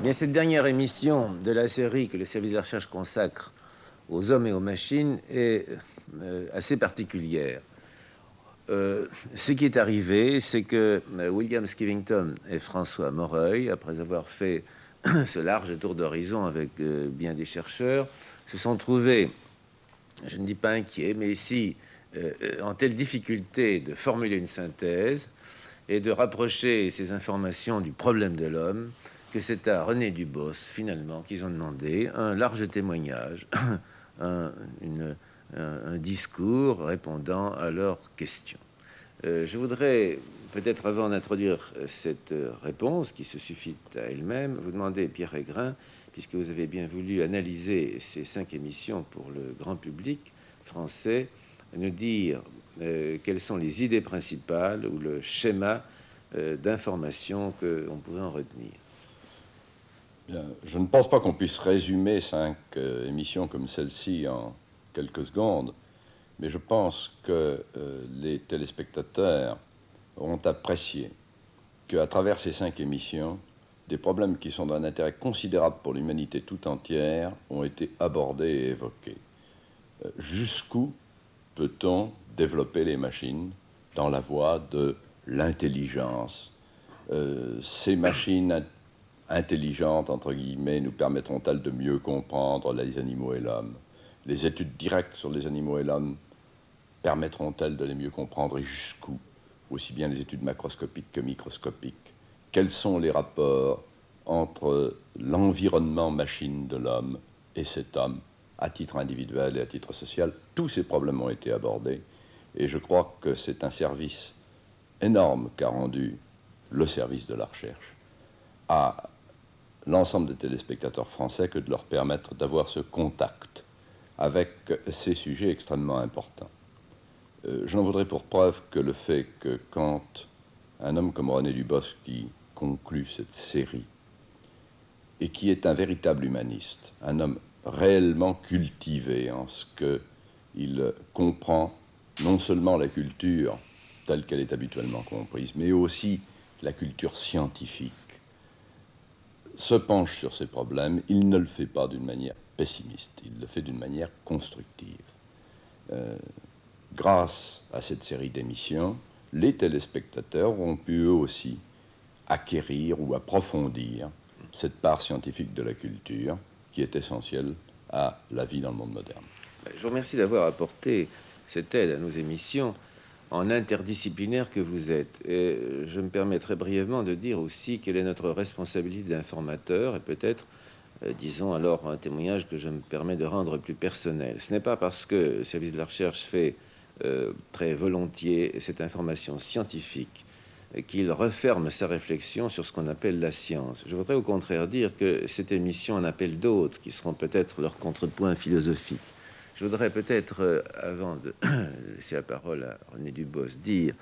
Bien, cette dernière émission de la série que le service de la recherche consacre aux hommes et aux machines est assez particulière. Ce qui est arrivé, c'est que William Skivington et François Moreuil, après avoir fait ce large tour d'horizon avec bien des chercheurs, se sont trouvés, je ne dis pas inquiets, mais ici, en telle difficulté de formuler une synthèse et de rapprocher ces informations du problème de l'homme, que c'est à René Dubos, finalement, qu'ils ont demandé un large témoignage, un discours répondant à leurs questions. Je voudrais, peut-être avant d'introduire cette réponse, qui se suffit à elle-même, vous demander, Pierre Aigrin, puisque vous avez bien voulu analyser ces 5 émissions pour le grand public français, nous dire quelles sont les idées principales ou le schéma d'information qu'on pourrait en retenir. Bien, je ne pense pas qu'on puisse résumer 5 émissions comme celle-ci en quelques secondes, mais je pense que les téléspectateurs auront apprécié qu'à travers ces 5 émissions, des problèmes qui sont d'un intérêt considérable pour l'humanité tout entière ont été abordés et évoqués. Jusqu'où peut-on développer les machines dans la voie de l'intelligence? Ces machines intelligentes, entre guillemets, nous permettront-elles de mieux comprendre les animaux et l'homme? Les études directes sur les animaux et l'homme permettront-elles de les mieux comprendre et jusqu'où? Aussi bien les études macroscopiques que microscopiques. Quels sont les rapports entre l'environnement machine de l'homme et cet homme, à titre individuel et à titre social? Tous ces problèmes ont été abordés et je crois que c'est un service énorme qu'a rendu le service de la recherche à l'ensemble des téléspectateurs français que de leur permettre d'avoir ce contact avec ces sujets extrêmement importants. J'en voudrais pour preuve que le fait que quand un homme comme René Dubos, qui conclut cette série, et qui est un véritable humaniste, un homme réellement cultivé en ce qu'il comprend non seulement la culture telle qu'elle est habituellement comprise, mais aussi la culture scientifique, se penche sur ces problèmes, il ne le fait pas d'une manière pessimiste, il le fait d'une manière constructive. Grâce à cette série d'émissions, les téléspectateurs ont pu eux aussi acquérir ou approfondir cette part scientifique de la culture qui est essentielle à la vie dans le monde moderne. Je vous remercie d'avoir apporté cette aide à nos émissions en interdisciplinaire que vous êtes. Et je me permettrai brièvement de dire aussi quelle est notre responsabilité d'informateur et peut-être, disons alors, un témoignage que je me permets de rendre plus personnel. Ce n'est pas parce que le service de la recherche fait très volontiers cette information scientifique qu'il referme sa réflexion sur ce qu'on appelle la science. Je voudrais au contraire dire que cette émission en appelle d'autres qui seront peut-être leur contrepoint philosophique. Je voudrais peut-être, avant de laisser la parole à René Dubos, dire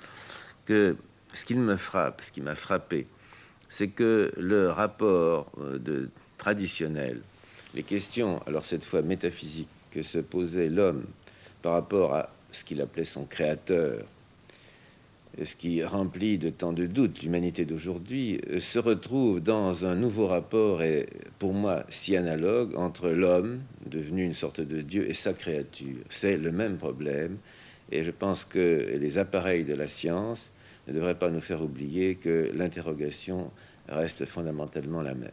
que ce qui m'a frappé, c'est que le rapport traditionnel, les questions, alors cette fois métaphysiques, que se posait l'homme par rapport à ce qu'il appelait son créateur, ce qui remplit de tant de doutes l'humanité d'aujourd'hui, se retrouve dans un nouveau rapport, et pour moi si analogue, entre l'homme, devenu une sorte de Dieu, et sa créature. C'est le même problème, et je pense que les appareils de la science ne devraient pas nous faire oublier que l'interrogation reste fondamentalement la même.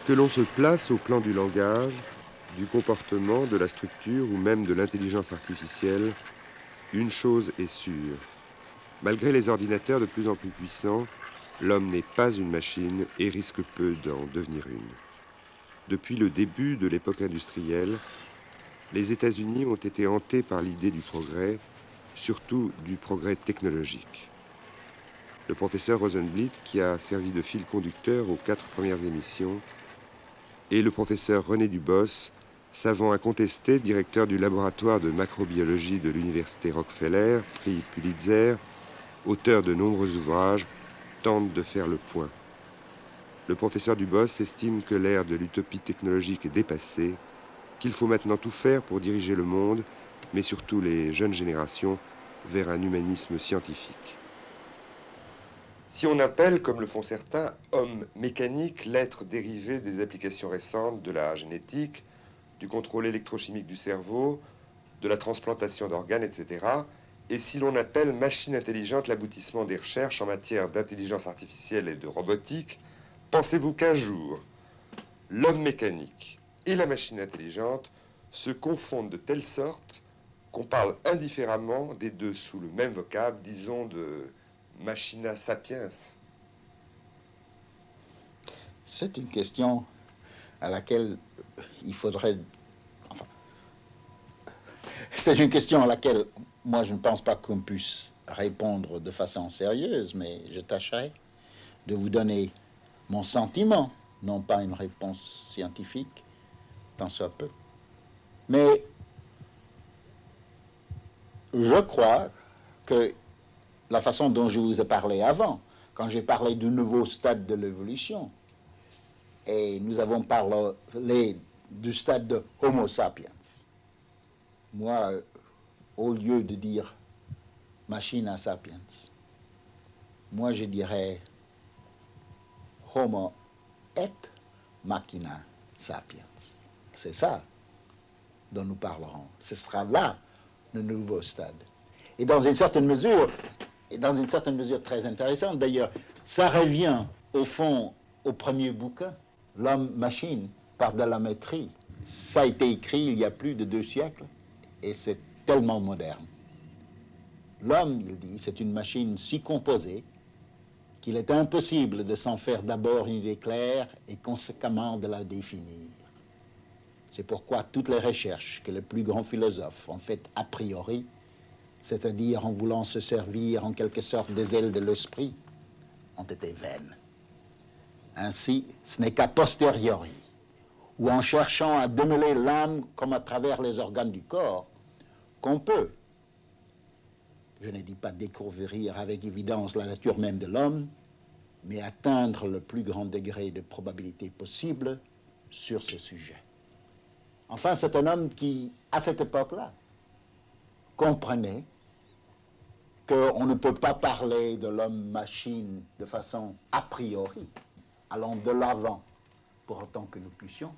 Que l'on se place au plan du langage, du comportement, de la structure ou même de l'intelligence artificielle, Une chose est sûre. Malgré les ordinateurs de plus en plus puissants, l'homme n'est pas une machine et risque peu d'en devenir une. Depuis le début de l'époque industrielle, les États-Unis ont été hantés par l'idée du progrès, surtout du progrès technologique. Le professeur Rosenblit, qui a servi de fil conducteur aux 4 premières émissions, et le professeur René Dubos, savant incontesté, directeur du laboratoire de macrobiologie de l'université Rockefeller, prix Pulitzer, auteur de nombreux ouvrages, tentent de faire le point. Le professeur Dubos estime que l'ère de l'utopie technologique est dépassée, qu'il faut maintenant tout faire pour diriger le monde, mais surtout les jeunes générations, vers un humanisme scientifique. Si on appelle, comme le font certains, homme mécanique, l'être dérivé des applications récentes de la génétique, du contrôle électrochimique du cerveau, de la transplantation d'organes, etc., et si l'on appelle machine intelligente l'aboutissement des recherches en matière d'intelligence artificielle et de robotique, pensez-vous qu'un jour, l'homme mécanique et la machine intelligente se confondent de telle sorte qu'on parle indifféremment des deux sous le même vocable, disons de machina sapiens? C'est une question à laquelle il faudrait... Enfin, c'est une question à laquelle moi je ne pense pas qu'on puisse répondre de façon sérieuse, mais je tâcherai de vous donner mon sentiment, non pas une réponse scientifique, tant soit peu. Mais je crois que la façon dont je vous ai parlé avant, quand j'ai parlé du nouveau stade de l'évolution, et nous avons parlé du stade de Homo sapiens. Moi, au lieu de dire machina sapiens, moi je dirais Homo et machina sapiens. C'est ça dont nous parlerons. Ce sera là le nouveau stade. Et dans une certaine mesure très intéressante d'ailleurs, ça revient au fond au premier bouquin, L'homme-machine par de la maîtrise. Ça a été écrit il y a plus de 2 siècles et c'est tellement moderne. L'homme, il dit, c'est une machine si composée qu'il est impossible de s'en faire d'abord une idée claire et conséquemment de la définir. C'est pourquoi toutes les recherches que les plus grands philosophes ont faites a priori, c'est-à-dire en voulant se servir en quelque sorte des ailes de l'esprit, ont été vaines. Ainsi, ce n'est qu'à posteriori, ou en cherchant à démêler l'âme comme à travers les organes du corps, qu'on peut, je ne dis pas découvrir avec évidence la nature même de l'homme, mais atteindre le plus grand degré de probabilité possible sur ce sujet. Enfin, c'est un homme qui, à cette époque-là, comprenait qu'on ne peut pas parler de l'homme-machine de façon a priori, allant de l'avant pour autant que nous puissions,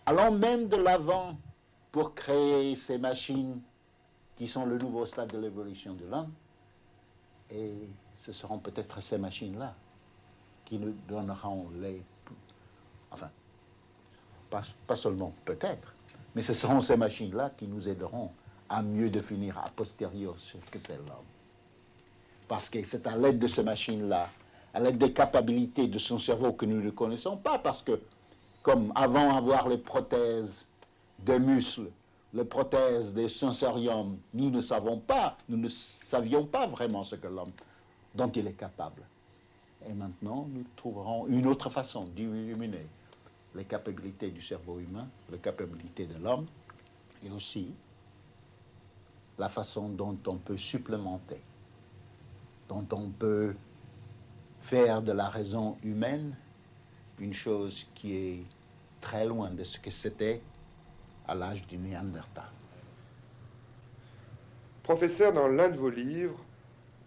allant même de l'avant pour créer ces machines qui sont le nouveau stade de l'évolution de l'homme. Et ce seront peut-être ces machines-là qui nous donneront enfin, pas seulement peut-être, mais ce seront ces machines-là qui nous aideront à mieux définir a posteriori ce que c'est l'homme. Parce que c'est à l'aide de ces machines-là, à l'aide des capacités de son cerveau que nous ne connaissons pas, parce que, comme avant avoir les prothèses des muscles, les prothèses des sensoriums, nous ne savions pas vraiment ce que l'homme, dont il est capable. Et maintenant, nous trouverons une autre façon d'illuminer les capacités du cerveau humain, les capacités de l'homme, et aussi la façon dont on peut supplémenter, dont on peut faire de la raison humaine une chose qui est très loin de ce que c'était à l'âge du Néandertal. Professeur, dans l'un de vos livres,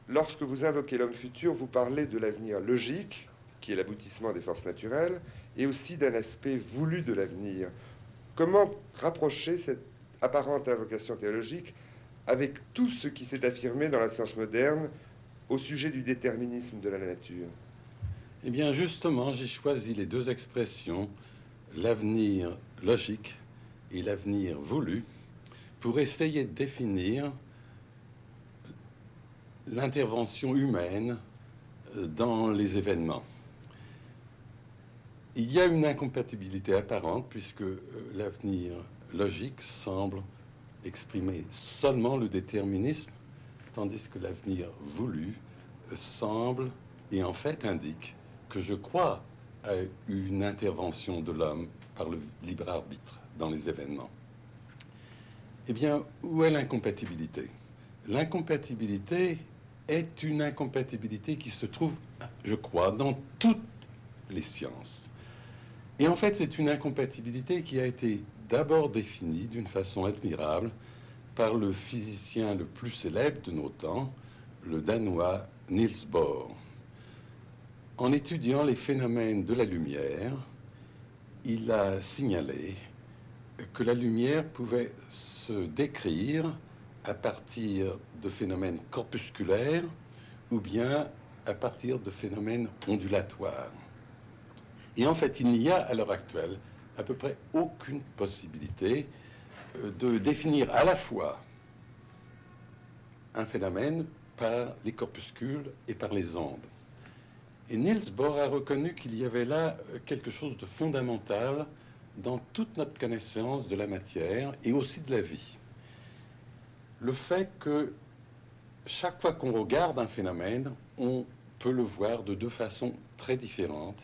lorsque vous invoquez l'homme futur, vous parlez de l'avenir logique, qui est l'aboutissement des forces naturelles, et aussi d'un aspect voulu de l'avenir. Comment rapprocher cette apparente invocation théologique avec tout ce qui s'est affirmé dans la science moderne au sujet du déterminisme de la nature? Eh bien, justement, j'ai choisi les 2 expressions, l'avenir logique et l'avenir voulu, pour essayer de définir l'intervention humaine dans les événements. Il y a une incompatibilité apparente puisque l'avenir logique semble exprimer seulement le déterminisme, tandis que l'avenir voulu semble et en fait indique que je crois à une intervention de l'homme par le libre arbitre dans les événements. Eh bien, où est l'incompatibilité? L'incompatibilité est une incompatibilité qui se trouve, je crois, dans toutes les sciences. Et en fait, c'est une incompatibilité qui a été d'abord définie d'une façon admirable par le physicien le plus célèbre de nos temps, le Danois Niels Bohr. En étudiant les phénomènes de la lumière, il a signalé que la lumière pouvait se décrire à partir de phénomènes corpusculaires ou bien à partir de phénomènes ondulatoires. Et en fait, il n'y a à l'heure actuelle à peu près aucune possibilité de définir à la fois un phénomène par les corpuscules et par les ondes. Et Niels Bohr a reconnu qu'il y avait là quelque chose de fondamental dans toute notre connaissance de la matière et aussi de la vie. Le fait que chaque fois qu'on regarde un phénomène, on peut le voir de deux façons très différentes,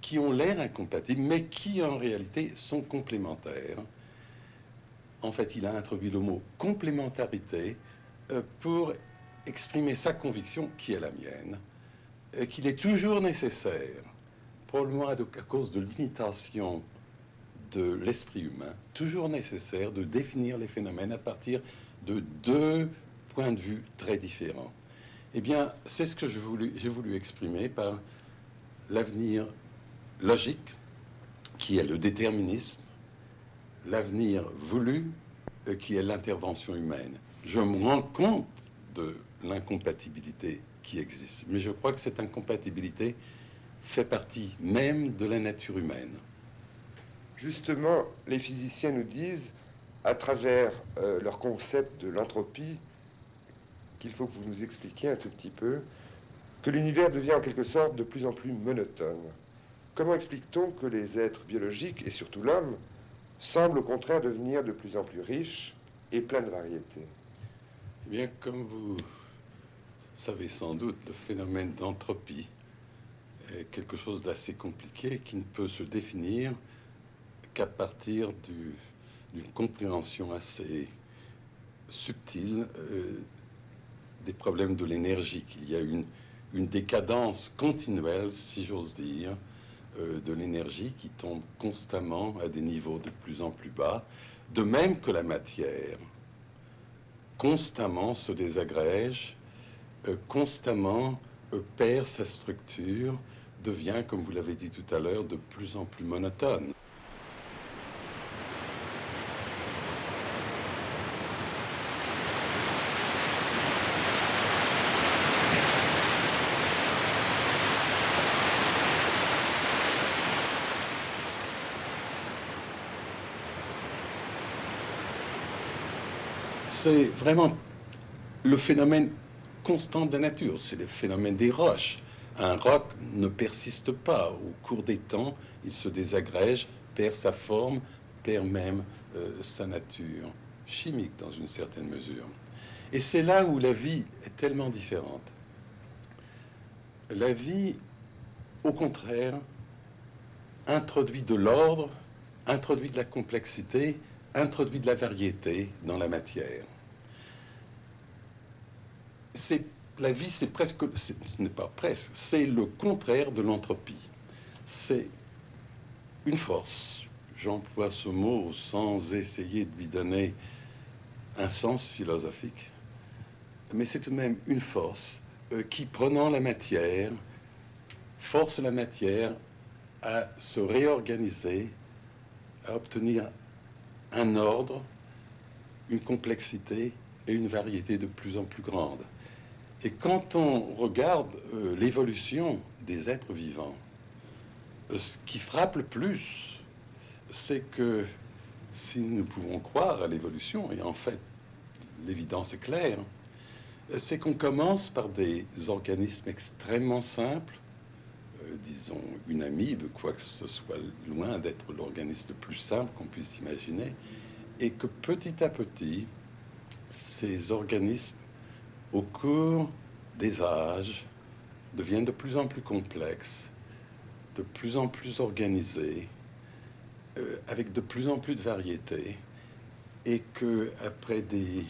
qui ont l'air incompatibles, mais qui en réalité sont complémentaires. En fait, il a introduit le mot complémentarité pour exprimer sa conviction, qui est la mienne, qu'il est toujours nécessaire, probablement à cause de l'imitation de l'esprit humain, toujours nécessaire de définir les phénomènes à partir de deux points de vue très différents. Eh bien, c'est ce que j'ai voulu exprimer par l'avenir logique, qui est le déterminisme, l'avenir voulu, qui est l'intervention humaine. Je me rends compte de l'incompatibilité qui existe, mais je crois que cette incompatibilité fait partie même de la nature humaine. Justement, les physiciens nous disent, à travers leur concept de l'entropie, qu'il faut que vous nous expliquiez un tout petit peu, que l'univers devient en quelque sorte de plus en plus monotone. Comment explique-t-on que les êtres biologiques, et surtout l'homme, semblent au contraire devenir de plus en plus riches et plein de variétés? Eh bien, comme vous savez sans doute, le phénomène d'entropie est quelque chose d'assez compliqué qui ne peut se définir qu'à partir d'une compréhension assez subtile des problèmes de l'énergie, qu'il y a une décadence continuelle, si j'ose dire, de l'énergie qui tombe constamment à des niveaux de plus en plus bas, de même que la matière constamment se désagrège, constamment perd sa structure, devient, comme vous l'avez dit tout à l'heure, de plus en plus monotone. C'est vraiment le phénomène constant de la nature, c'est le phénomène des roches. Un roc ne persiste pas. Au cours des temps, il se désagrège, perd sa forme, perd même sa nature chimique dans une certaine mesure. Et c'est là où la vie est tellement différente. La vie, au contraire, introduit de l'ordre, introduit de la complexité, introduit de la variété dans la matière. La vie, c'est presque, ce n'est pas presque, c'est le contraire de l'entropie. C'est une force. J'emploie ce mot sans essayer de lui donner un sens philosophique, mais c'est tout de même une force qui, prenant la matière, force la matière à se réorganiser, à obtenir un ordre, une complexité et une variété de plus en plus grande. Et quand on regarde l'évolution des êtres vivants, ce qui frappe le plus, c'est que si nous pouvons croire à l'évolution, et en fait l'évidence est claire, c'est qu'on commence par des organismes extrêmement simples, disons une amibe, quoique ce soit loin d'être l'organisme le plus simple qu'on puisse imaginer, et que petit à petit, ces organismes, au cours des âges, deviennent de plus en plus complexes, de plus en plus organisés, avec de plus en plus de variétés, et que après des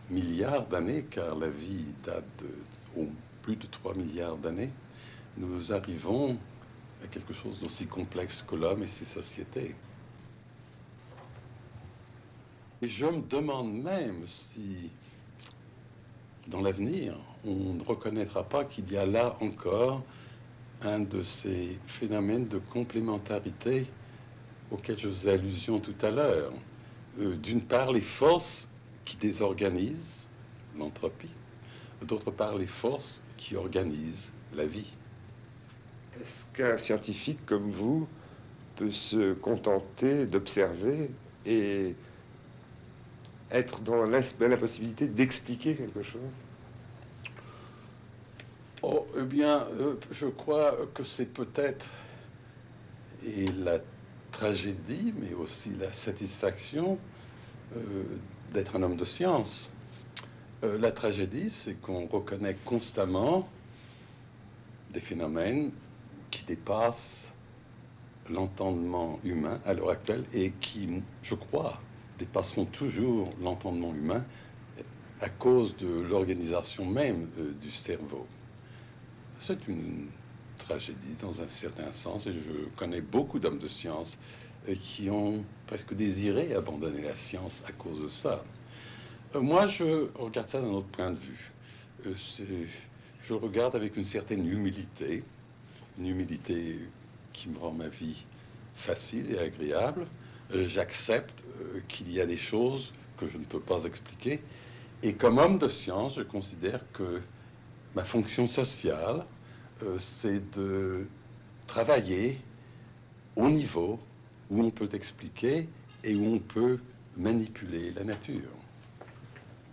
milliards d'années, car la vie date de plus de 3 milliards d'années, nous arrivons à quelque chose d'aussi complexe que l'homme et ses sociétés. Et je me demande même si, dans l'avenir, on ne reconnaîtra pas qu'il y a là encore un de ces phénomènes de complémentarité auxquels je faisais allusion tout à l'heure. D'une part, les forces qui désorganisent l'entropie, d'autre part, les forces qui organisent la vie. Est-ce qu'un scientifique comme vous peut se contenter d'observer et être dans l'impossibilité d'expliquer quelque chose? Oh, eh bien, je crois que c'est peut-être et la tragédie, mais aussi la satisfaction d'être un homme de science. La tragédie, c'est qu'on reconnaît constamment des phénomènes qui dépassent l'entendement humain à l'heure actuelle et qui, je crois, dépasseront toujours l'entendement humain à cause de l'organisation même du cerveau. C'est une tragédie dans un certain sens, et je connais beaucoup d'hommes de science qui ont presque désiré abandonner la science à cause de ça. Moi, je regarde ça d'un autre point de vue. Je le regarde avec une certaine humilité, une humilité qui me rend ma vie facile et agréable. J'accepte qu'il y a des choses que je ne peux pas expliquer. Et comme homme de science, je considère que ma fonction sociale, c'est de travailler au niveau où on peut expliquer et où on peut manipuler la nature.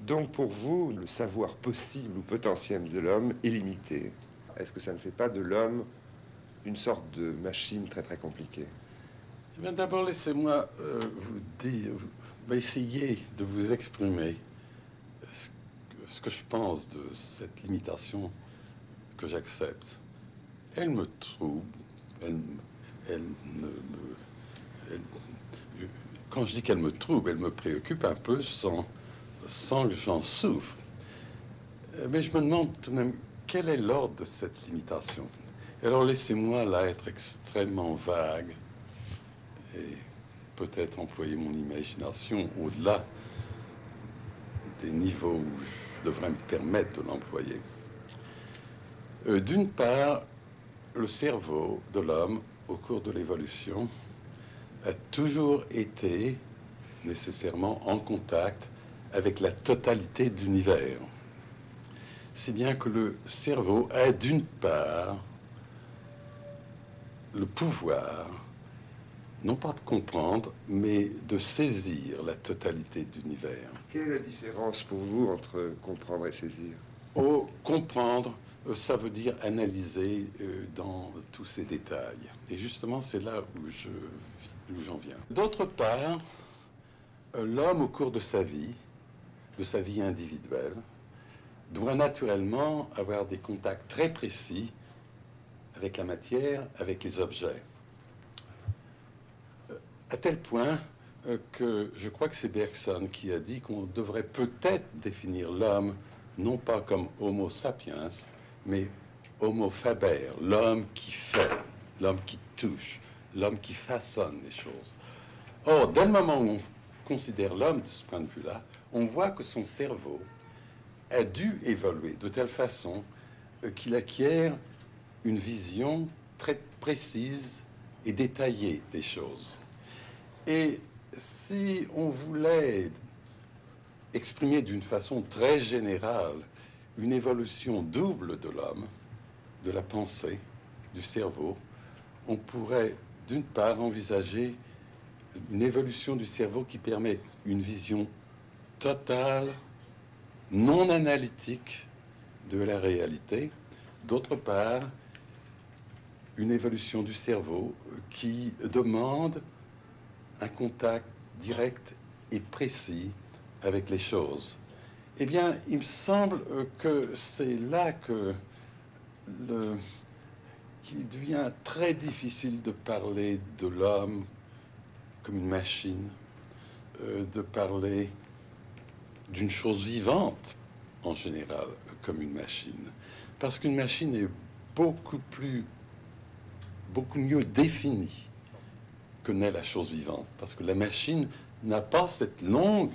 Donc pour vous, le savoir possible ou potentiel de l'homme est limité. Est-ce que ça ne fait pas de l'homme une sorte de machine très très compliquée? Eh bien, d'abord, laissez-moi vous dire, essayer de vous exprimer ce que je pense de cette limitation que j'accepte. Elle me trouble, quand je dis qu'elle me trouble, elle me préoccupe un peu sans que j'en souffre. Mais je me demande tout de même, quel est l'ordre de cette limitation? Alors laissez-moi là être extrêmement vague et peut-être employer mon imagination au-delà des niveaux où je devrais me permettre de l'employer. D'une part, le cerveau de l'homme, au cours de l'évolution, a toujours été nécessairement en contact avec la totalité de l'univers. Si bien que le cerveau a d'une part le pouvoir, non pas de comprendre, mais de saisir la totalité de l'univers. Quelle est la différence pour vous entre comprendre et saisir? Comprendre, ça veut dire analyser dans tous ces détails. Et justement, c'est là où j'en viens. D'autre part, l'homme, au cours de sa vie individuelle, doit naturellement avoir des contacts très précis avec la matière, avec les objets. À tel point que je crois que c'est Bergson qui a dit qu'on devrait peut-être définir l'homme non pas comme Homo sapiens, mais Homo faber, l'homme qui fait, l'homme qui touche, l'homme qui façonne les choses. Or, dès le moment où on considère l'homme de ce point de vue-là, on voit que son cerveau a dû évoluer de telle façon qu'il acquiert une vision très précise et détaillée des choses. Et si on voulait exprimer d'une façon très générale une évolution double de l'homme, de la pensée, du cerveau, on pourrait d'une part envisager une évolution du cerveau qui permet une vision totale, non analytique de la réalité. D'autre part, une évolution du cerveau qui demande un contact direct et précis avec les choses. Eh bien, il me semble que c'est là qu'il devient très difficile de parler de l'homme comme une machine, de parler d'une chose vivante en général comme une machine. Parce qu'une machine est beaucoup mieux définie que n'est la chose vivante. Parce que la machine n'a pas cette longue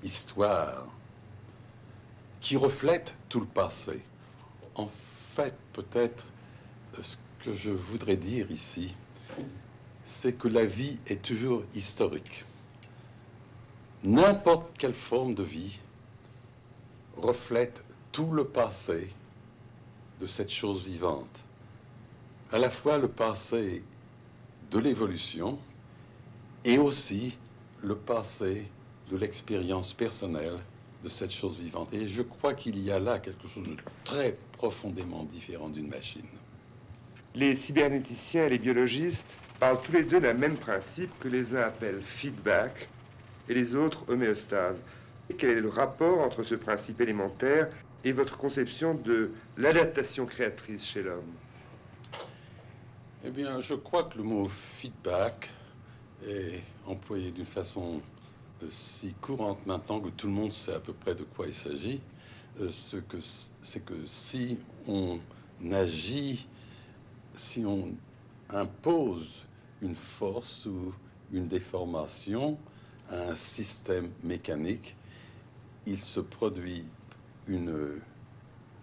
histoire qui reflète tout le passé. En fait, peut-être, ce que je voudrais dire ici, c'est que la vie est toujours historique. N'importe quelle forme de vie reflète tout le passé de cette chose vivante. À la fois le passé de l'évolution et aussi le passé de l'expérience personnelle de cette chose vivante. Et je crois qu'il y a là quelque chose de très profondément différent d'une machine. Les cybernéticiens et les biologistes parlent tous les deux d'un même principe que les uns appellent feedback et les autres homéostase. Et quel est le rapport entre ce principe élémentaire et votre conception de l'adaptation créatrice chez l'homme? Eh bien, je crois que le mot feedback est employé d'une façon si courante maintenant que tout le monde sait à peu près de quoi il s'agit. C'est que si on agit, si on impose une force ou une déformation à un système mécanique, il se produit une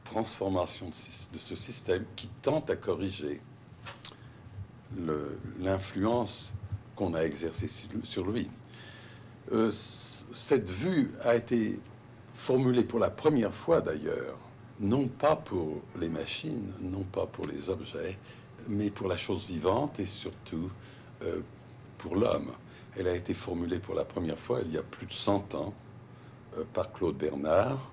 transformation de ce système qui tente à corriger l'influence qu'on a exercée sur lui. Cette vue a été formulée pour la première fois d'ailleurs, non pas pour les machines, non pas pour les objets, mais pour la chose vivante et surtout pour l'homme. Elle a été formulée pour la première fois il y a plus de 100 ans par Claude Bernard,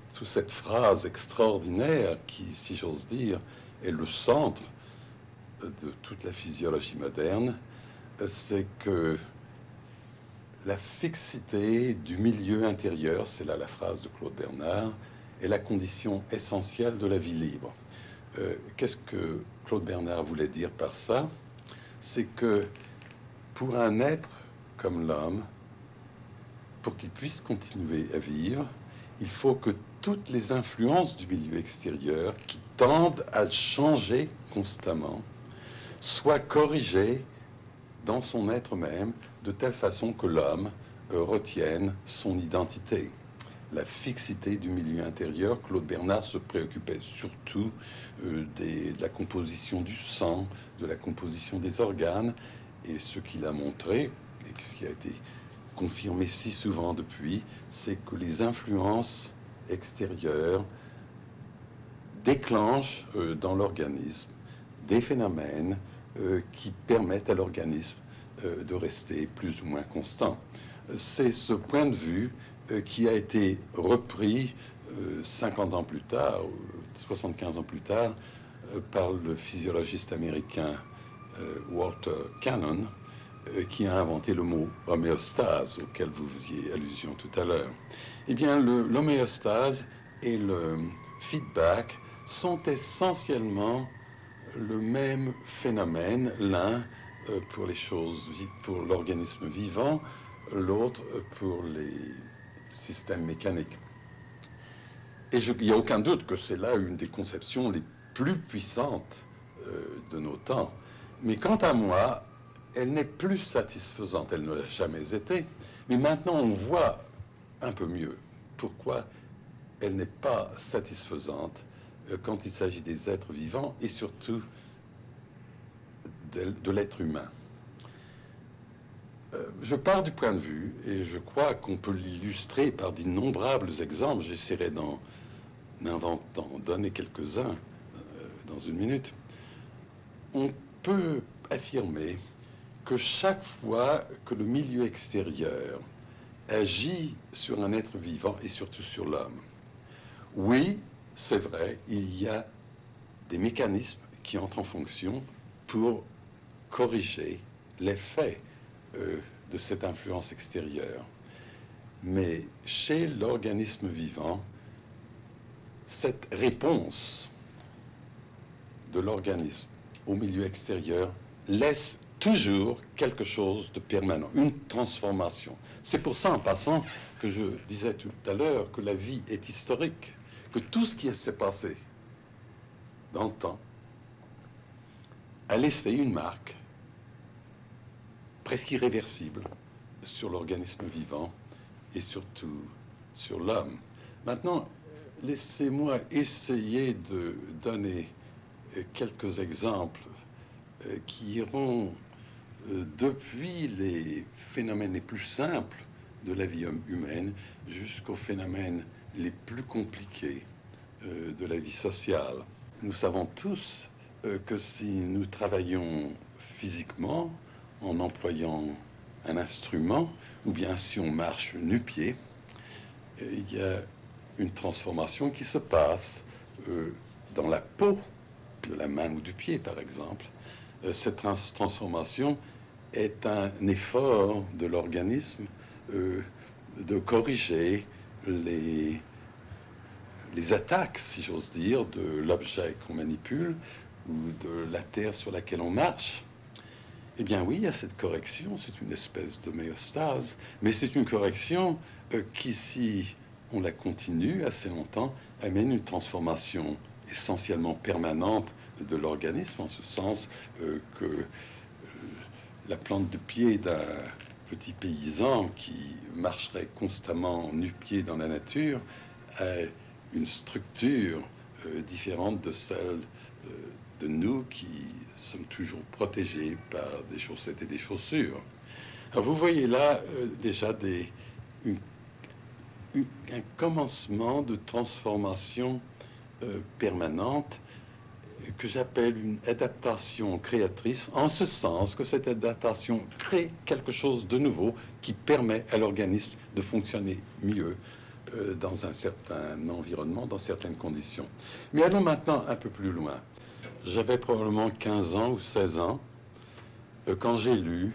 sous cette phrase extraordinaire qui, si j'ose dire, est le centre de toute la physiologie moderne, c'est que la fixité du milieu intérieur, c'est là la phrase de Claude Bernard, est la condition essentielle de la vie libre. Qu'est-ce que Claude Bernard voulait dire par ça? C'est que pour un être comme l'homme, pour qu'il puisse continuer à vivre, il faut que toutes les influences du milieu extérieur qui tendent à changer constamment soient corrigées dans son être même de telle façon que l'homme retienne son identité. La fixité du milieu intérieur, Claude Bernard se préoccupait surtout de la composition du sang, de la composition des organes, et ce qu'il a montré, et ce qui a été confirmé si souvent depuis, c'est que les influences extérieures déclenchent dans l'organisme des phénomènes qui permettent à l'organisme de rester plus ou moins constant. C'est ce point de vue qui a été repris 50 ans plus tard, 75 ans plus tard, par le physiologiste américain Walter Cannon, qui a inventé le mot homéostase, auquel vous faisiez allusion tout à l'heure. Eh bien, l'homéostase et le feedback sont essentiellement le même phénomène, l'un pour les choses, pour l'organisme vivant, l'autre pour les systèmes mécaniques. Et il n'y a aucun doute que c'est là une des conceptions les plus puissantes de nos temps. Mais quant à moi, elle n'est plus satisfaisante, elle ne l'a jamais été. Mais maintenant, on voit un peu mieux pourquoi elle n'est pas satisfaisante quand il s'agit des êtres vivants et surtout de l'être humain. Je pars du point de vue, et je crois qu'on peut l'illustrer par d'innombrables exemples. J'essaierai d'en donner quelques-uns dans une minute. On peut affirmer que chaque fois que le milieu extérieur agit sur un être vivant et surtout sur l'homme. Oui, c'est vrai, il y a des mécanismes qui entrent en fonction pour corriger l'effet de cette influence extérieure. Mais chez l'organisme vivant, cette réponse de l'organisme au milieu extérieur laisse toujours quelque chose de permanent, une transformation. C'est pour ça, en passant, que je disais tout à l'heure que la vie est historique, que tout ce qui s'est passé dans le temps a laissé une marque presque irréversible sur l'organisme vivant et surtout sur l'homme. Maintenant, laissez-moi essayer de donner quelques exemples qui iront depuis les phénomènes les plus simples de la vie humaine jusqu'aux phénomènes les plus compliqués de la vie sociale. Nous savons tous que si nous travaillons physiquement en employant un instrument, ou bien si on marche nu-pied, il y a une transformation qui se passe dans la peau de la main ou du pied, par exemple. Cette transformation est un effort de l'organisme de corriger les attaques, si j'ose dire, de l'objet qu'on manipule ou de la terre sur laquelle on marche. Eh bien oui, il y a cette correction, c'est une espèce d'homéostase, mais c'est une correction qui, si on la continue assez longtemps, amène une transformation essentiellement permanente de l'organisme, en ce sens que la plante de pied d'un petit paysan qui marcherait constamment nu-pied dans la nature a une structure différente de celle de nous qui sommes toujours protégés par des chaussettes et des chaussures. Alors vous voyez là déjà un commencement de transformation permanente que j'appelle une adaptation créatrice, en ce sens que cette adaptation crée quelque chose de nouveau qui permet à l'organisme de fonctionner mieux dans un certain environnement, dans certaines conditions. Mais allons maintenant un peu plus loin. J'avais probablement 15 ans ou 16 ans quand j'ai lu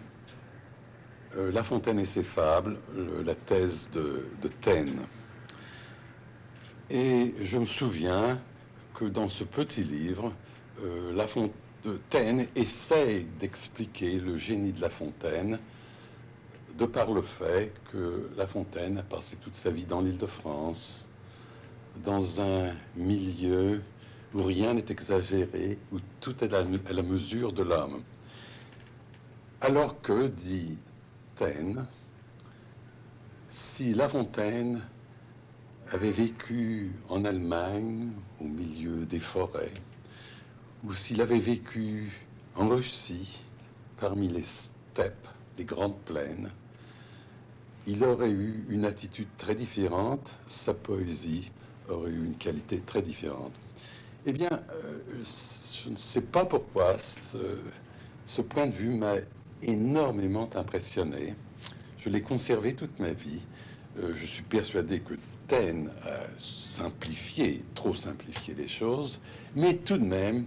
La Fontaine et ses fables, la thèse de Taine. Et je me souviens que dans ce petit livre, La Fontaine essaye d'expliquer le génie de La Fontaine de par le fait que La Fontaine a passé toute sa vie dans l'Île-de-France, dans un milieu où rien n'est exagéré, où tout est à la mesure de l'homme. Alors que, dit Taine, si La Fontaine avait vécu en Allemagne, au milieu des forêts, ou s'il avait vécu en Russie, parmi les steppes, les grandes plaines, il aurait eu une attitude très différente, sa poésie aurait eu une qualité très différente. Eh bien, je ne sais pas pourquoi ce point de vue m'a énormément impressionné. Je l'ai conservé toute ma vie. Je suis persuadé que Taine a simplifié, trop simplifié les choses, mais tout de même,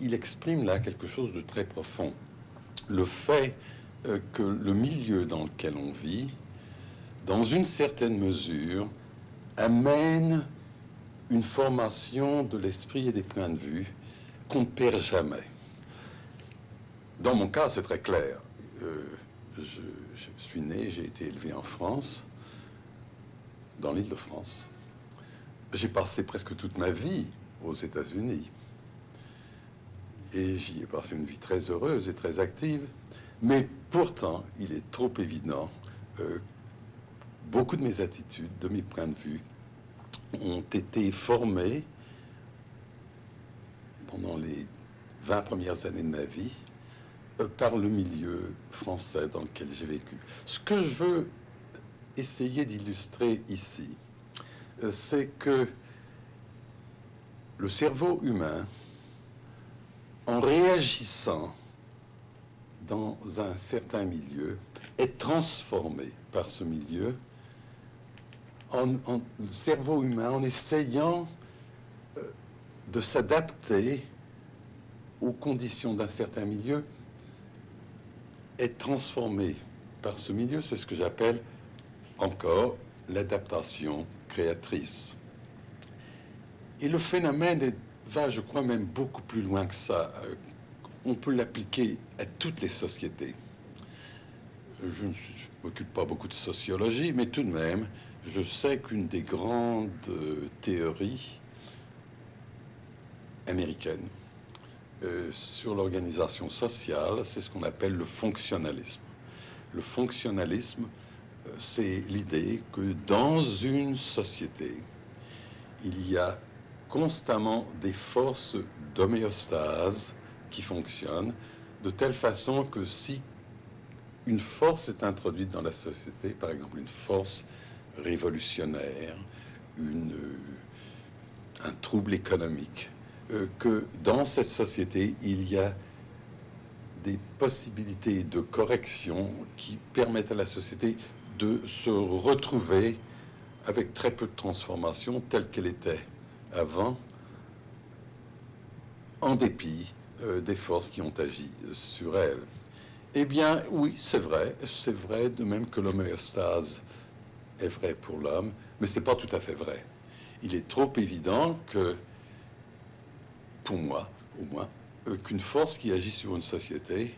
il exprime là quelque chose de très profond. Le fait que le milieu dans lequel on vit, dans une certaine mesure, amène une formation de l'esprit et des points de vue qu'on ne perd jamais. Dans mon cas, c'est très clair. Je suis né, j'ai été élevé en France, dans l'Île-de-France. J'ai passé presque toute ma vie aux États-Unis. Et j'y ai passé une vie très heureuse et très active. Mais pourtant, il est trop évident, beaucoup de mes attitudes, de mes points de vue, ont été formés pendant les 20 premières années de ma vie par le milieu français dans lequel j'ai vécu. Ce que je veux essayer d'illustrer ici, c'est que le cerveau humain, en réagissant dans un certain milieu, est transformé par ce milieu, le cerveau humain, en essayant de s'adapter aux conditions d'un certain milieu, est transformé par ce milieu. C'est ce que j'appelle encore l'adaptation créatrice. Et le phénomène va, je crois, même beaucoup plus loin que ça. On peut l'appliquer à toutes les sociétés. Je ne m'occupe pas beaucoup de sociologie, mais tout de même, je sais qu'une des grandes théories américaines sur l'organisation sociale, c'est ce qu'on appelle le fonctionnalisme. Le fonctionnalisme, c'est l'idée que dans une société, il y a constamment des forces d'homéostase qui fonctionnent de telle façon que si une force est introduite dans la société, par exemple une force révolutionnaire, un trouble économique, que dans cette société, il y a des possibilités de correction qui permettent à la société de se retrouver avec très peu de transformation telle qu'elle était avant, en dépit des forces qui ont agi sur elle. Eh bien, oui, c'est vrai de même que l'homéostase est vrai pour l'homme, mais c'est pas tout à fait vrai. Il est trop évident que, pour moi, au moins, qu'une force qui agit sur une société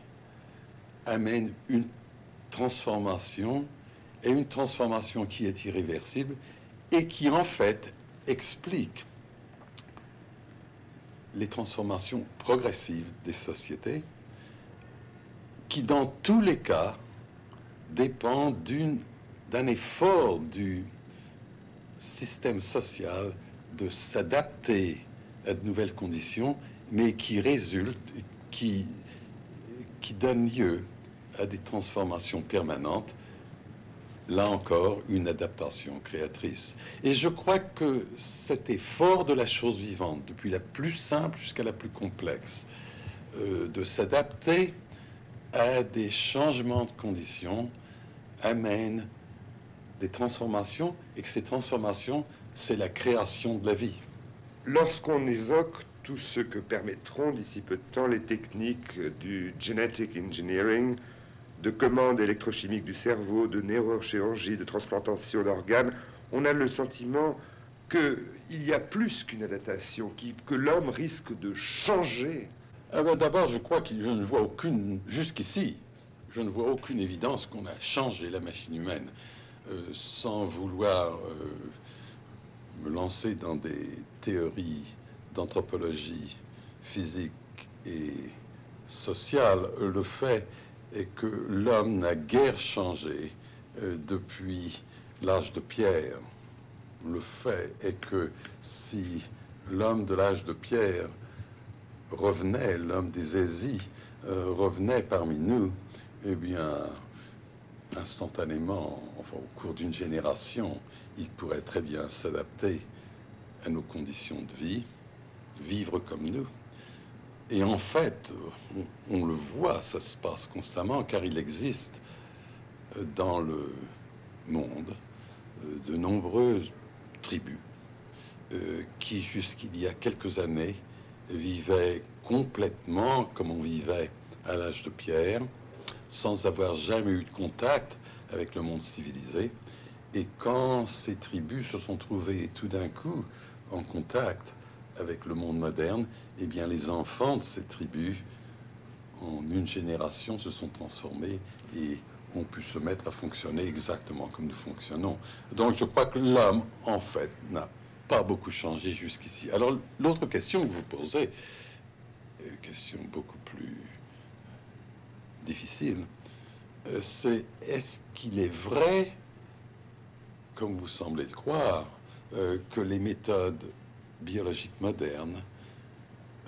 amène une transformation, et une transformation qui est irréversible, et qui, en fait, explique les transformations progressives des sociétés, qui, dans tous les cas, dépendent d'un effort du système social de s'adapter à de nouvelles conditions, mais qui résulte, qui donne lieu à des transformations permanentes. Là encore, une adaptation créatrice. Et je crois que cet effort de la chose vivante, depuis la plus simple jusqu'à la plus complexe, de s'adapter à des changements de conditions, amène des transformations, et que ces transformations, c'est la création de la vie. Lorsqu'on évoque tout ce que permettront d'ici peu de temps les techniques du genetic engineering, de commande électrochimique du cerveau, de neurochirurgie, de transplantation d'organes, on a le sentiment qu'il y a plus qu'une adaptation, que l'homme risque de changer. D'abord, je crois que je ne vois jusqu'ici, je ne vois aucune évidence qu'on a changé la machine humaine. Sans vouloir me lancer dans des théories d'anthropologie physique et sociale, le fait est que l'homme n'a guère changé depuis l'âge de pierre. Le fait est que si l'homme de l'âge de pierre revenait, l'homme des Hésies revenait parmi nous, eh bien, instantanément, enfin au cours d'une génération, il pourrait très bien s'adapter à nos conditions de vie, vivre comme nous. Et en fait, on le voit, ça se passe constamment, car il existe dans le monde de nombreuses tribus qui, jusqu'il y a quelques années, vivaient complètement comme on vivait à l'âge de pierre, sans avoir jamais eu de contact avec le monde civilisé. Et quand ces tribus se sont trouvées tout d'un coup en contact avec le monde moderne, eh bien les enfants de ces tribus, en une génération, se sont transformés et ont pu se mettre à fonctionner exactement comme nous fonctionnons. Donc je crois que l'homme, en fait, n'a pas beaucoup changé jusqu'ici. Alors l'autre question que vous posez, une question beaucoup plus difficile, c'est est-ce qu'il est vrai, comme vous semblez le croire, que les méthodes biologiques modernes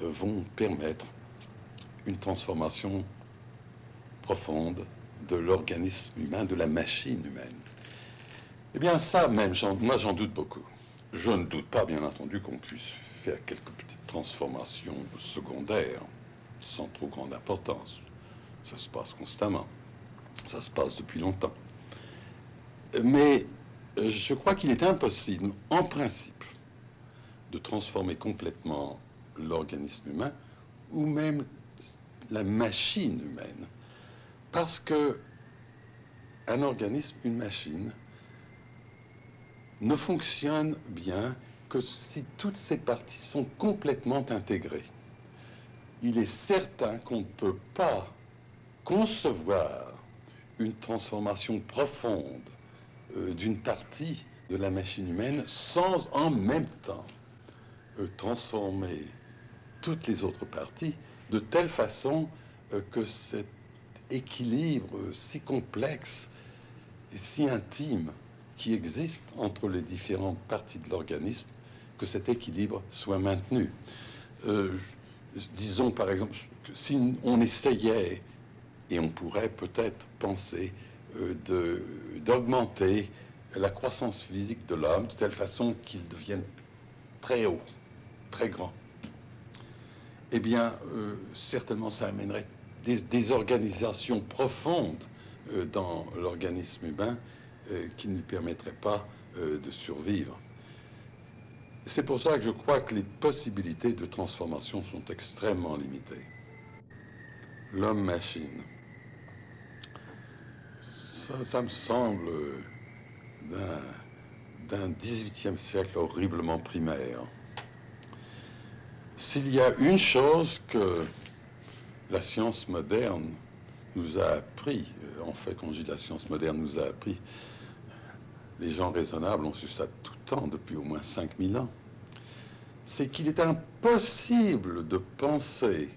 vont permettre une transformation profonde de l'organisme humain, de la machine humaine? Eh bien ça même, moi j'en doute beaucoup. Je ne doute pas, bien entendu, qu'on puisse faire quelques petites transformations secondaires, sans trop grande importance. Ça se passe constamment. Ça se passe depuis longtemps. Mais je crois qu'il est impossible, en principe, de transformer complètement l'organisme humain ou même la machine humaine. Parce que un organisme, une machine, ne fonctionne bien que si toutes ces parties sont complètement intégrées. Il est certain qu'on ne peut pas concevoir une transformation profonde d'une partie de la machine humaine sans en même temps transformer toutes les autres parties de telle façon que cet équilibre si complexe et si intime qui existe entre les différentes parties de l'organisme, que cet équilibre soit maintenu. Disons par exemple que si on essayait, et on pourrait peut-être penser d'augmenter la croissance physique de l'homme de telle façon qu'il devienne très haut, très grand, eh bien, certainement ça amènerait des désorganisations profondes dans l'organisme humain qui ne lui permettraient pas de survivre. C'est pour ça que je crois que les possibilités de transformation sont extrêmement limitées. L'homme-machine, ça me semble d'un XVIIIe siècle horriblement primaire. S'il y a une chose que la science moderne nous a appris, en fait, quand je dis la science moderne nous a appris, les gens raisonnables ont su ça tout le temps, depuis au moins 5000 ans, c'est qu'il est impossible de penser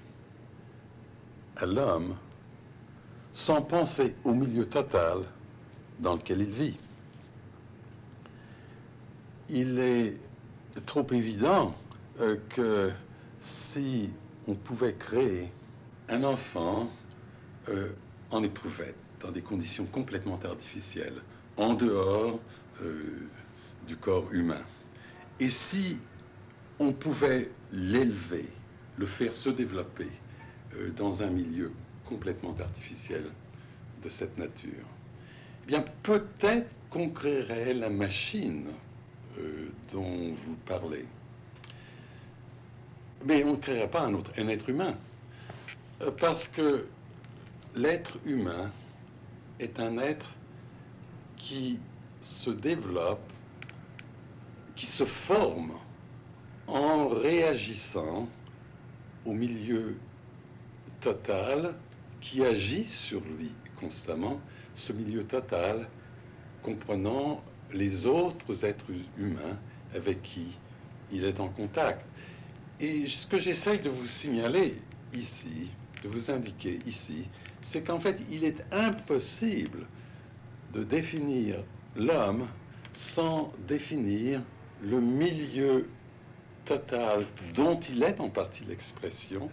à l'homme sans penser au milieu total dans lequel il vit. Il est trop évident que si on pouvait créer un enfant en éprouvette, dans des conditions complètement artificielles, en dehors du corps humain, et si on pouvait l'élever, le faire se développer dans un milieu complètement artificiel de cette nature, eh bien peut-être qu'on créerait la machine dont vous parlez. Mais on ne créerait pas un être humain, parce que l'être humain est un être qui se développe, qui se forme en réagissant au milieu total qui agit sur lui constamment, ce milieu total comprenant les autres êtres humains avec qui il est en contact. Et ce que j'essaye de vous signaler ici, de vous indiquer ici, c'est qu'en fait, il est impossible de définir l'homme sans définir le milieu total dont il est en partie l'expression,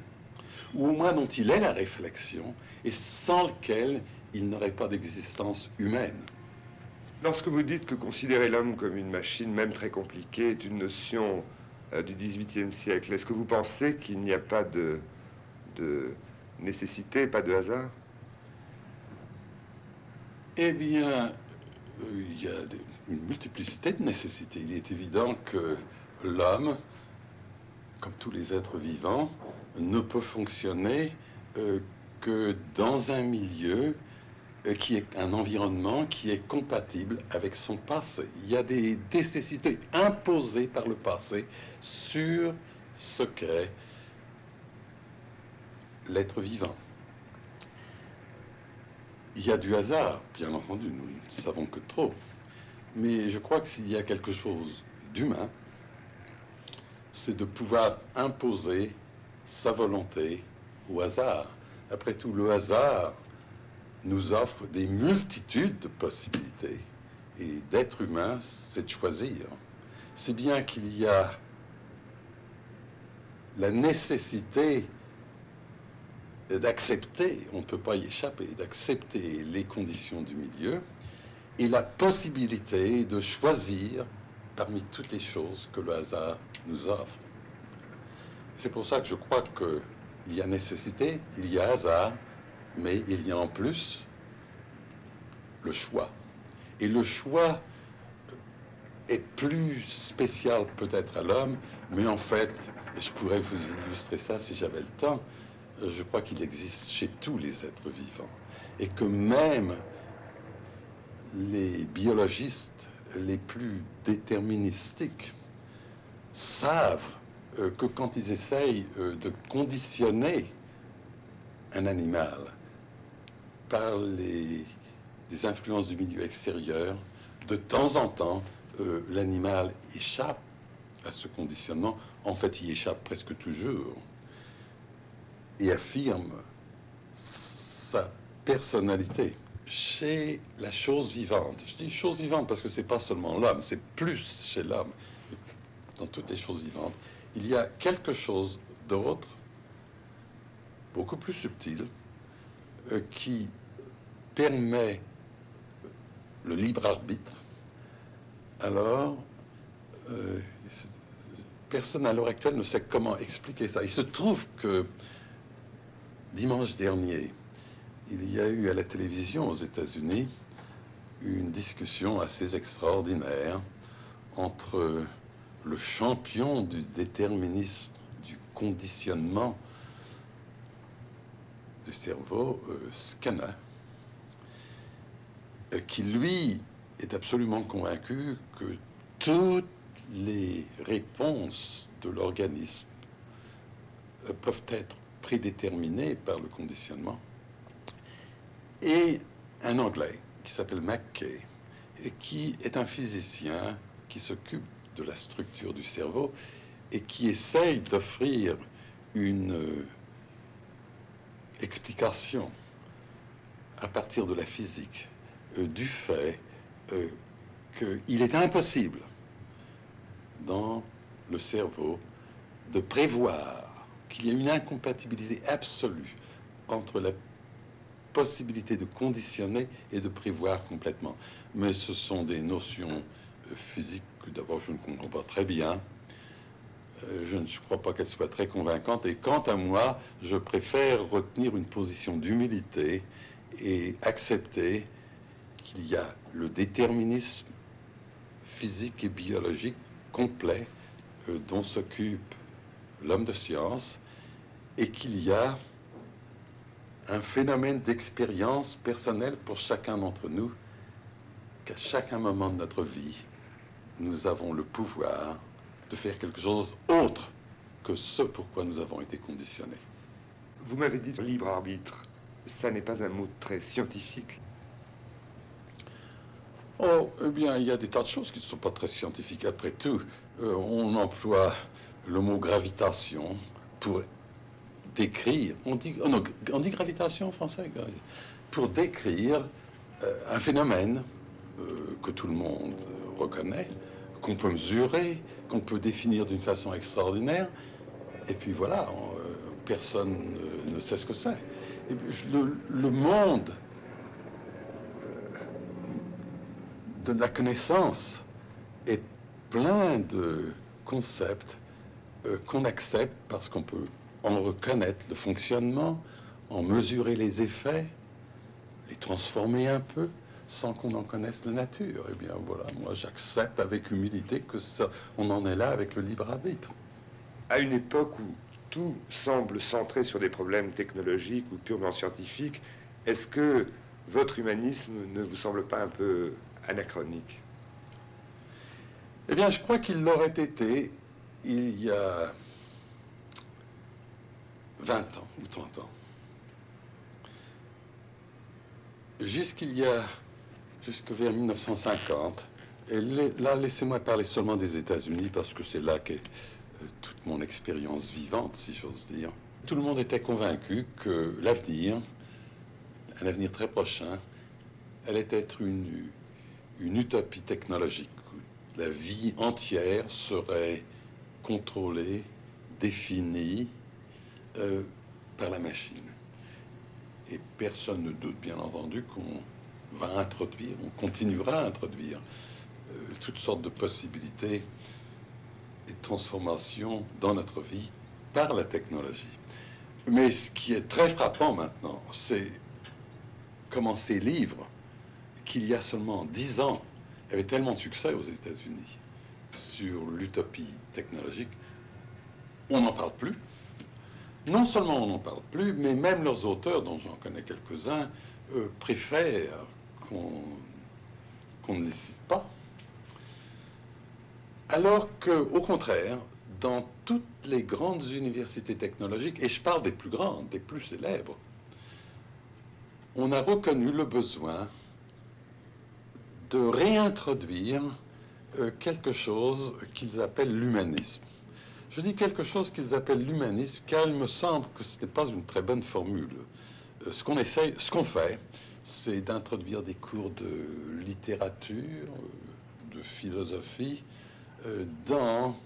ou au moins dont il est la réflexion, et sans lequel il n'aurait pas d'existence humaine. Lorsque vous dites que considérer l'homme comme une machine, même très compliquée, est une notion du XVIIIe siècle, est-ce que vous pensez qu'il n'y a pas de nécessité, pas de hasard? Eh bien, il y a une multiplicité de nécessités. Il est évident que l'homme, comme tous les êtres vivants, ne peut fonctionner que dans un milieu qui est un environnement qui est compatible avec son passé. Il y a des nécessités imposées par le passé sur ce qu'est l'être vivant. Il y a du hasard, bien entendu, nous ne savons que trop. Mais je crois que s'il y a quelque chose d'humain, c'est de pouvoir imposer sa volonté au hasard. Après tout, le hasard nous offre des multitudes de possibilités. Et d'être humain, c'est de choisir. C'est bien qu'il y a la nécessité d'accepter, on ne peut pas y échapper, d'accepter les conditions du milieu et la possibilité de choisir parmi toutes les choses que le hasard nous offre. C'est pour ça que je crois qu'il y a nécessité, il y a hasard, Mais il y a en plus le choix. Et le choix est plus spécial peut-être à l'homme, mais en fait, et je pourrais vous illustrer ça si j'avais le temps, je crois qu'il existe chez tous les êtres vivants. Et que même les biologistes les plus déterministiques savent que quand ils essayent de conditionner un animal par les influences du milieu extérieur, de temps en temps, l'animal échappe à ce conditionnement. En fait, il échappe presque toujours et affirme sa personnalité chez la chose vivante. Je dis chose vivante parce que c'est pas seulement l'homme, c'est plus chez l'homme. Dans toutes les choses vivantes, il y a quelque chose d'autre, beaucoup plus subtil, qui permet le libre arbitre. Alors, personne à l'heure actuelle ne sait comment expliquer ça. Il se trouve que dimanche dernier, il y a eu à la télévision aux États-Unis une discussion assez extraordinaire entre le champion du déterminisme, du conditionnement du cerveau, Skinner, qui lui est absolument convaincu que toutes les réponses de l'organisme peuvent être prédéterminées par le conditionnement, et un Anglais qui s'appelle McKay, et qui est un physicien qui s'occupe de la structure du cerveau et qui essaye d'offrir une explication à partir de la physique du fait qu'il est impossible dans le cerveau de prévoir, qu'il y a une incompatibilité absolue entre la possibilité de conditionner et de prévoir complètement. Mais ce sont des notions physiques que d'abord je ne comprends pas très bien. Je ne crois pas qu'elles soient très convaincantes. Et quant à moi, je préfère retenir une position d'humilité et accepter qu'il y a le déterminisme physique et biologique complet dont s'occupe l'homme de science, et qu'il y a un phénomène d'expérience personnelle pour chacun d'entre nous, qu'à chaque moment de notre vie, nous avons le pouvoir de faire quelque chose autre que ce pourquoi nous avons été conditionnés. Vous m'avez dit libre arbitre. Ça n'est pas un mot très scientifique. Oh, eh bien, il y a des tas de choses qui ne sont pas très scientifiques. Après tout, on emploie le mot gravitation pour décrire... On dit gravitation en français? Pour décrire un phénomène que tout le monde reconnaît, qu'on peut mesurer, qu'on peut définir d'une façon extraordinaire. Et puis voilà, personne ne sait ce que c'est. Et puis, le monde de la connaissance est plein de concepts qu'on accepte parce qu'on peut en reconnaître le fonctionnement, en mesurer les effets, les transformer un peu, sans qu'on en connaisse la nature. Eh bien voilà, moi j'accepte avec humilité que ça, on en est là avec le libre arbitre. À une époque où tout semble centré sur des problèmes technologiques ou purement scientifiques, est-ce que votre humanisme ne vous semble pas un peu anachronique? Eh bien, je crois qu'il l'aurait été il y a 20 ans ou 30 ans. Jusque vers 1950. Et là, laissez-moi parler seulement des États-Unis, parce que c'est là qu'est toute mon expérience vivante, si j'ose dire. Tout le monde était convaincu que l'avenir, un avenir très prochain, allait être une utopie technologique. La vie entière serait contrôlée, définie par la machine. Et personne ne doute, bien entendu, qu'on va introduire, on continuera à introduire toutes sortes de possibilités et de transformations dans notre vie par la technologie. Mais ce qui est très frappant maintenant, c'est comment ces livres, qu'il y a seulement 10 ans, avaient tellement de succès aux États-Unis sur l'utopie technologique, on n'en parle plus. Non seulement on n'en parle plus, mais même leurs auteurs, dont j'en connais quelques-uns, préfèrent qu'on ne les cite pas. Alors qu'au contraire, dans toutes les grandes universités technologiques, et je parle des plus grandes, des plus célèbres, on a reconnu le besoin de réintroduire quelque chose qu'ils appellent l'humanisme. Je dis quelque chose qu'ils appellent l'humanisme, car il me semble que ce n'est pas une très bonne formule. Ce qu'on fait, c'est d'introduire des cours de littérature, de philosophie, dans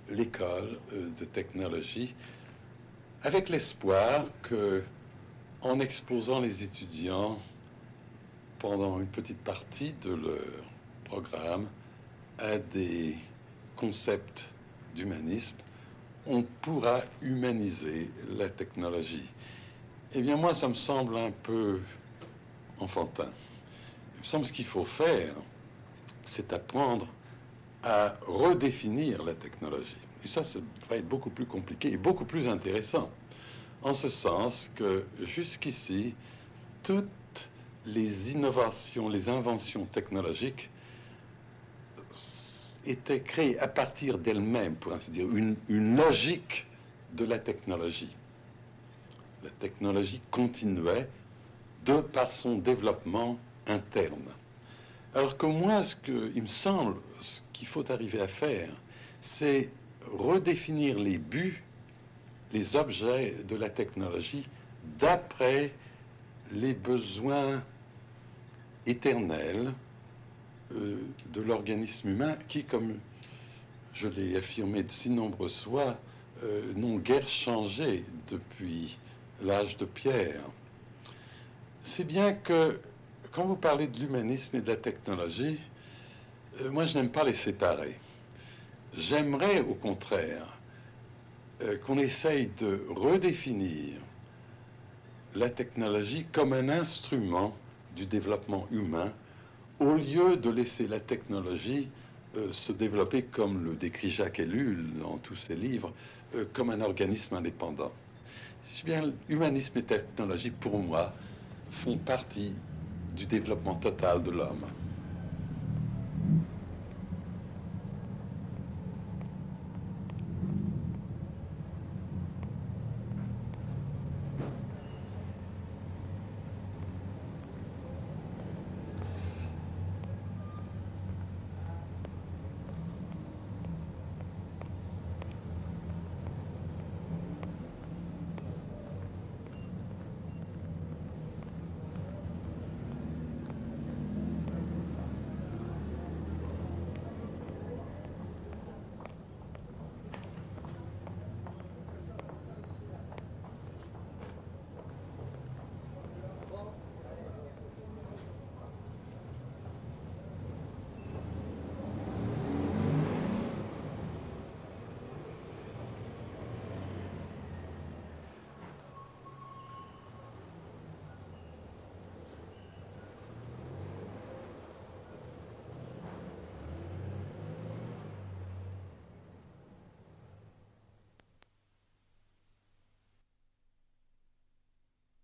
l'école de technologie, avec l'espoir que, en exposant les étudiants pendant une petite partie de leur programme à des concepts d'humanisme, on pourra humaniser la technologie. Eh bien, moi, ça me semble un peu enfantin. Il me semble que ce qu'il faut faire, c'est apprendre à redéfinir la technologie. Et ça va être beaucoup plus compliqué et beaucoup plus intéressant. En ce sens que, jusqu'ici, toutes les innovations, les inventions technologiques étaient créées à partir d'elles-mêmes, pour ainsi dire, une logique de la technologie. La technologie continuait de par son développement interne. Alors que moi, il me semble, ce qu'il faut arriver à faire, c'est redéfinir les buts, les objets de la technologie d'après les besoins éternels de l'organisme humain qui, comme je l'ai affirmé de si nombreuses fois, n'ont guère changé depuis l'âge de pierre. C'est bien que, quand vous parlez de l'humanisme et de la technologie, moi je n'aime pas les séparer. J'aimerais au contraire qu'on essaye de redéfinir la technologie comme un instrument du développement humain, au lieu de laisser la technologie se développer, comme le décrit Jacques Ellul dans tous ses livres, comme un organisme indépendant. Bien, humanisme et technologie, pour moi, font partie du développement total de l'homme.